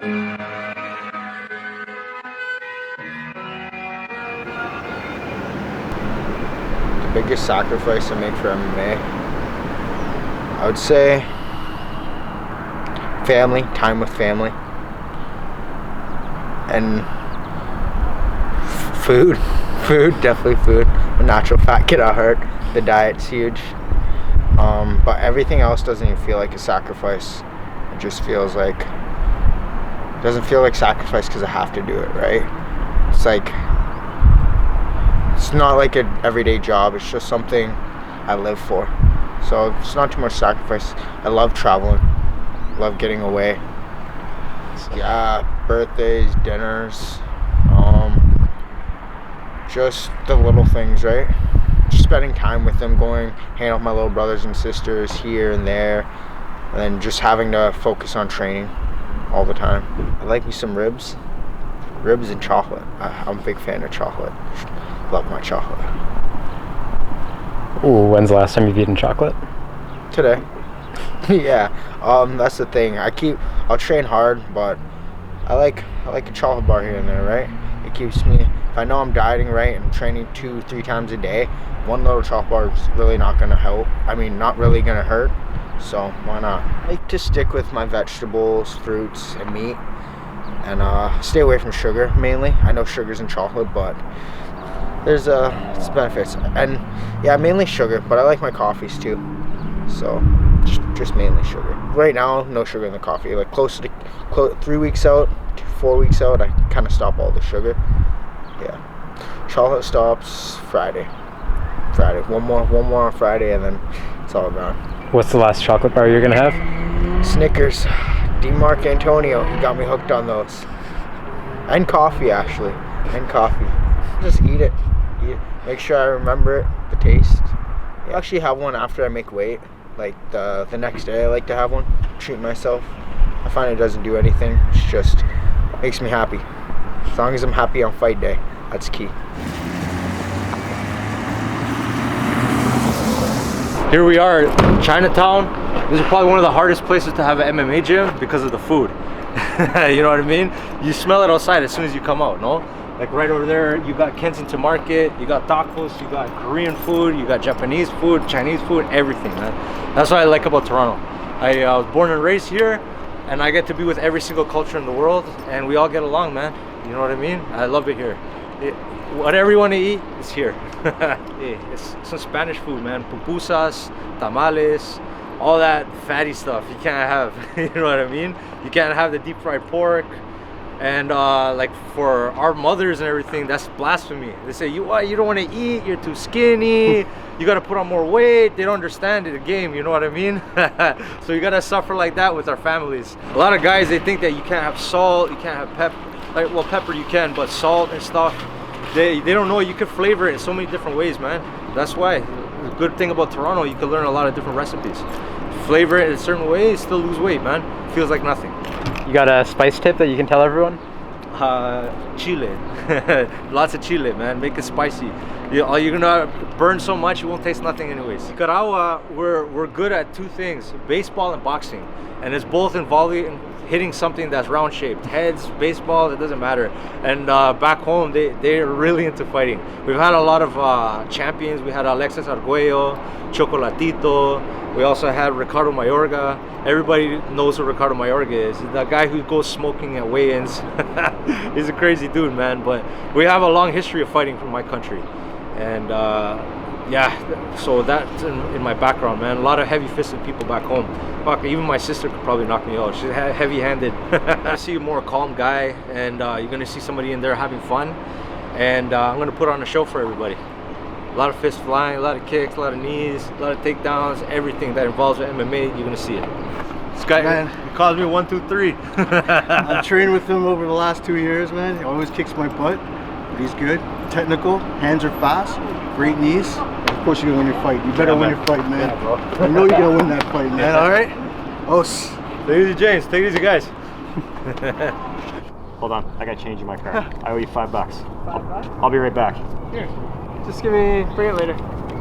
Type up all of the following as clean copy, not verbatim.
The biggest sacrifice I make for MMA, I would say family, time with family, and food. Food, definitely food. The natural fat cannot hurt. The diet's huge. But everything else doesn't even feel like a sacrifice. It just feels like, it doesn't feel like sacrifice because I have to do it, right? It's like, it's not like an everyday job. It's just something I live for. So it's not too much sacrifice. I love traveling. Love getting away. Yeah, birthdays, dinners, just the little things, right? Just spending time with them, going, hanging out with my little brothers and sisters here and there, and then just having to focus on training all the time. I like me some ribs and chocolate. I'm a big fan of chocolate. Love my chocolate. Ooh, when's the last time you've eaten chocolate? Today. Yeah, that's the thing. I'll train hard, but I like a chocolate bar here and there, right? It keeps me, if I know I'm dieting right and training 2-3 times a day, one little chocolate bar is really not gonna help. I mean, not really gonna hurt, so why not? I like to stick with my vegetables, fruits, and meat, and stay away from sugar mainly. I know sugar's in chocolate, but there's it's benefits. And yeah, mainly sugar, but I like my coffees too, so just mainly sugar. Right now, no sugar in the coffee. Like close to 3 weeks out to 4 weeks out, I kind of stop all the sugar. Yeah, chocolate stops Friday. One more on Friday, and then it's all gone. What's the last chocolate bar you're gonna have? Snickers. Marc Antonio, he got me hooked on those. And coffee, actually. And coffee. Just eat it. Make sure I remember it, the taste. I actually have one after I make weight. Like the next day I like to have one. Treat myself. I find it doesn't do anything. It's just makes me happy. As long as I'm happy on fight day, that's key. Here we are in Chinatown. This is probably one of the hardest places to have an MMA gym because of the food. You know what I mean? You smell it outside as soon as you come out, no? Like right over there, you got Kensington Market, you got tacos, you got Korean food, you got Japanese food, Chinese food, everything, man. That's what I like about Toronto. I was born and raised here, and I get to be with every single culture in the world, and we all get along, man. You know what I mean? I love it here. Whatever you want to eat, it's here. It's some Spanish food, man. Pupusas, tamales, all that fatty stuff you can't have. You know what I mean? You can't have the deep fried pork. And like for our mothers and everything, that's blasphemy. They say, you don't want to eat, you're too skinny, you got to put on more weight. They don't understand the game, you know what I mean? So you got to suffer like that with our families. A lot of guys, they think that you can't have salt, you can't have pepper. Like, well, pepper you can, but salt and stuff, they don't know you can flavor it in so many different ways, man. That's why the good thing about Toronto, you can learn a lot of different recipes. Flavor it in a certain way, still lose weight, man. Feels like nothing. You got a spice tip that you can tell everyone? Chile. Lots of chile, man. Make it spicy. You're gonna burn so much you won't taste nothing anyways. Nicaragua, we're good at two things: baseball and boxing, and it's both involving hitting something that's round shaped. Heads, baseball, it doesn't matter. And back home, they're really into fighting. We've had a lot of champions. We had Alexis Arguello, Chocolatito. We also had Ricardo Mayorga. Everybody knows who Ricardo Mayorga is. The guy who goes smoking at weigh-ins. He's a crazy dude, man. But we have a long history of fighting from my country. And yeah, so that's in my background, man. A lot of heavy-fisted people back home. Fuck, even my sister could probably knock me out. She's heavy-handed. I see a more calm guy, and you're gonna see somebody in there having fun. And I'm gonna put on a show for everybody. A lot of fists flying, a lot of kicks, a lot of knees, a lot of takedowns, everything that involves with MMA, you're gonna see it. This guy, man, he calls me 1, 2, 3. I've trained with him over the last 2 years, man. He always kicks my butt, but he's good. Technical, hands are fast, great knees. Of course you're gonna win your fight. You better win your fight, man. Yeah, bro. I know you're gonna win that fight, man. All right? Oh, take it easy, James. Take it easy, guys. Hold on, I got change in my car. I owe you $5. I'll be right back. Here, just bring it later.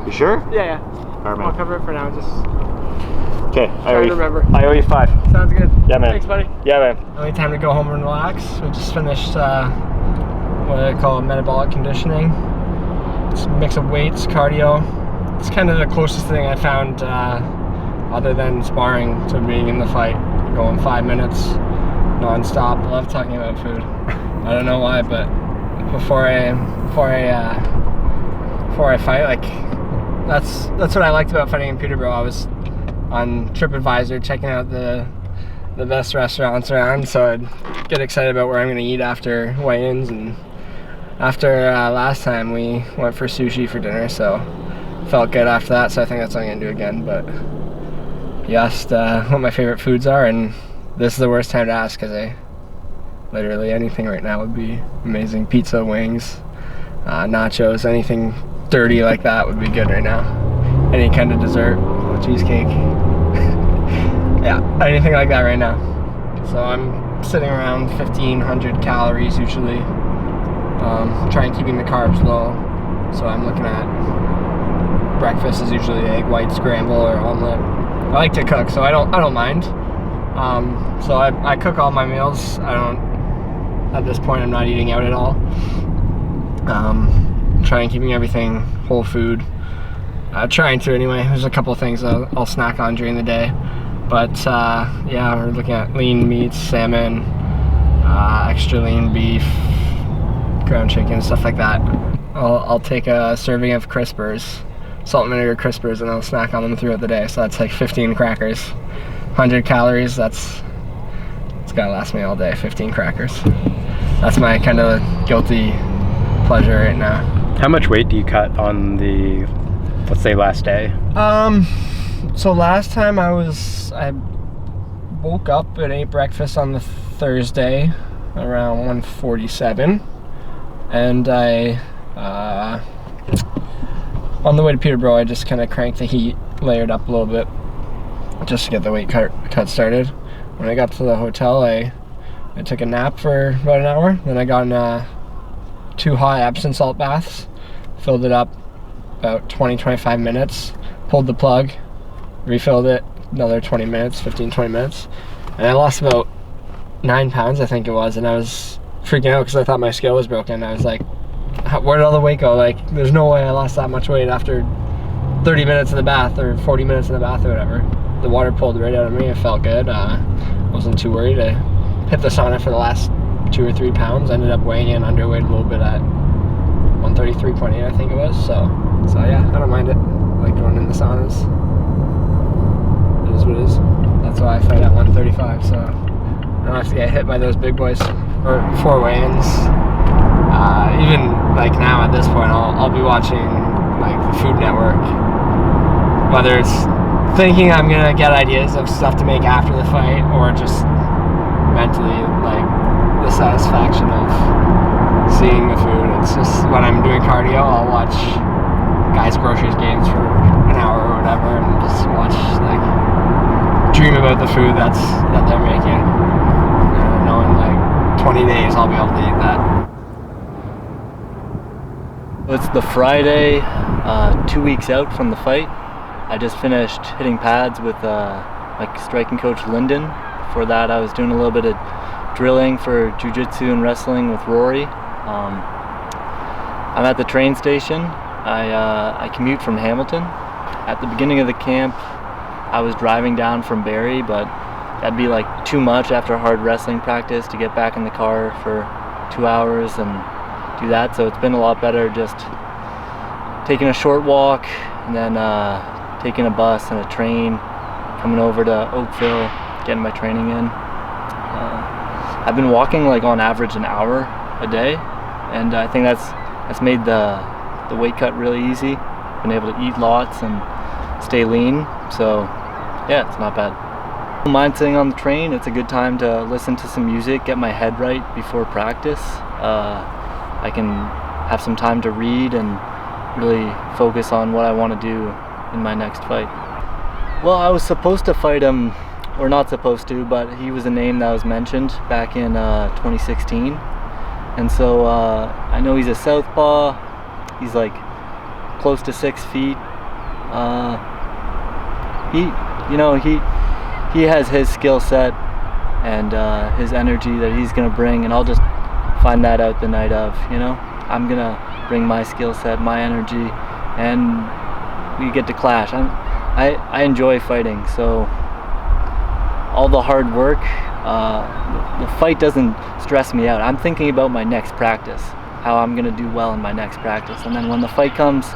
You sure? Yeah. All right, man. I'll cover it for now. Just Okay, Trying to remember. I owe you 5. Sounds good. Yeah, man. Thanks, buddy. Yeah, man. Only time to go home and relax. We just finished what I call metabolic conditioning. It's a mix of weights, cardio. It's kind of the closest thing I found other than sparring to being in the fight. Going 5 minutes non-stop. I love talking about food. I don't know why, but before I fight, like that's what I liked about fighting in Peterborough. I was on TripAdvisor checking out the best restaurants around, so I'd get excited about where I'm gonna eat after weigh-ins. And after last time we went for sushi for dinner, so felt good after that, so I think that's what I'm gonna do again. But you asked what my favorite foods are, and this is the worst time to ask because literally anything right now would be amazing. Pizza, wings, nachos, anything dirty like that would be good right now. Any kind of dessert, cheesecake. Yeah, anything like that right now. So I'm sitting around 1,500 calories usually. Trying keeping the carbs low. So I'm looking at breakfast is usually egg white scramble or omelet. I like to cook, so I don't mind. So I cook all my meals. At this point I'm not eating out at all. Trying keeping everything whole food. Trying to anyway. There's a couple things I'll snack on during the day. But yeah, we're looking at lean meats, salmon, extra lean beef, ground chicken, stuff like that. I'll take a serving of Crispers, salt and vinegar Crispers, and I'll snack on them throughout the day. So that's like 15 crackers. 100 calories, it's gotta last me all day, 15 crackers. That's my kind of guilty pleasure right now. How much weight do you cut on the, let's say, last day? So last time I woke up and ate breakfast on the Thursday around 147, and on the way to Peterborough I just kind of cranked the heat, layered up a little bit just to get the weight cut started. When I got to the hotel I took a nap for about an hour, then I got in 2 hot Epsom salt baths, filled it up about 20-25 minutes, pulled the plug, refilled it another 20 minutes, 15-20 minutes, and I lost about 9 pounds I think it was, and I was freaking out because I thought my scale was broken. I was like, where did all the weight go? Like, there's no way I lost that much weight after 30 minutes in the bath or 40 minutes in the bath or whatever. The water pulled right out of me. It felt good. Wasn't too worried. I hit the sauna for the last 2 or 3 pounds. Ended up weighing in underweight a little bit at 133.8 I think it was. So yeah, I don't mind it. I like going in the saunas. It is what it is. That's why I fight at 135, so I don't have to get hit by those big boys or 4 weigh-ins. Even like now at this point, I'll be watching like the Food Network, whether it's thinking I'm gonna get ideas of stuff to make after the fight or just mentally like the satisfaction of seeing the food. It's just when I'm doing cardio, I'll watch Guys Groceries games for an hour or whatever and just watch, like, dream about the food that they're making. I know in like 20 days I'll be able to eat that. It's the Friday, 2 weeks out from the fight. I just finished hitting pads with my striking coach Lyndon. Before that I was doing a little bit of drilling for jiu-jitsu and wrestling with Rory. I'm at the train station. I commute from Hamilton. At the beginning of the camp I was driving down from Barrie, but that'd be like too much after hard wrestling practice to get back in the car for 2 hours and do that, so it's been a lot better just taking a short walk and then taking a bus and a train, coming over to Oakville, getting my training in. I've been walking like on average an hour a day, and I think that's made the weight cut really easy. Been able to eat lots and stay lean, so yeah, it's not bad. I don't mind sitting on the train. It's a good time to listen to some music, get my head right before practice. I can have some time to read and really focus on what I want to do in my next fight. Well, I was supposed to fight him, or not supposed to, but he was a name that was mentioned back in 2016. And so I know he's a southpaw. He's like close to 6 feet. you know, he has his skill set and his energy that he's gonna bring, and I'll just find that out the night of. You know, I'm gonna bring my skill set, my energy, and we get to clash. I enjoy fighting, so all the hard work, the fight doesn't stress me out. I'm thinking about my next practice, how I'm gonna do well in my next practice, and then when the fight comes,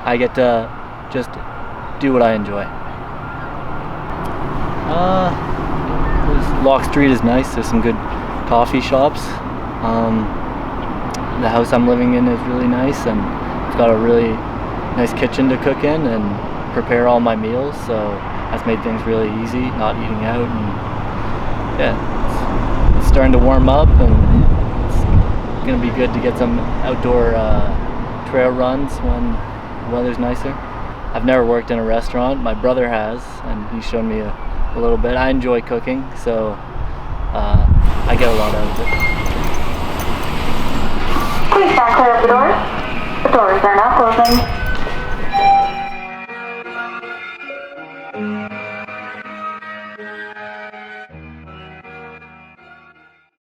I get to just do what I enjoy. Lock Street is nice. There's some good coffee shops. The house I'm living in is really nice, and it's got a really nice kitchen to cook in and prepare all my meals, so that's made things really easy, not eating out. And yeah, it's starting to warm up, and it's gonna be good to get some outdoor trail runs when the weather's nicer. I've never worked in a restaurant. My brother has, and he showed me a little bit. I enjoy cooking, so I get a lot out of it. Please stand clear of the doors. The doors are now closing.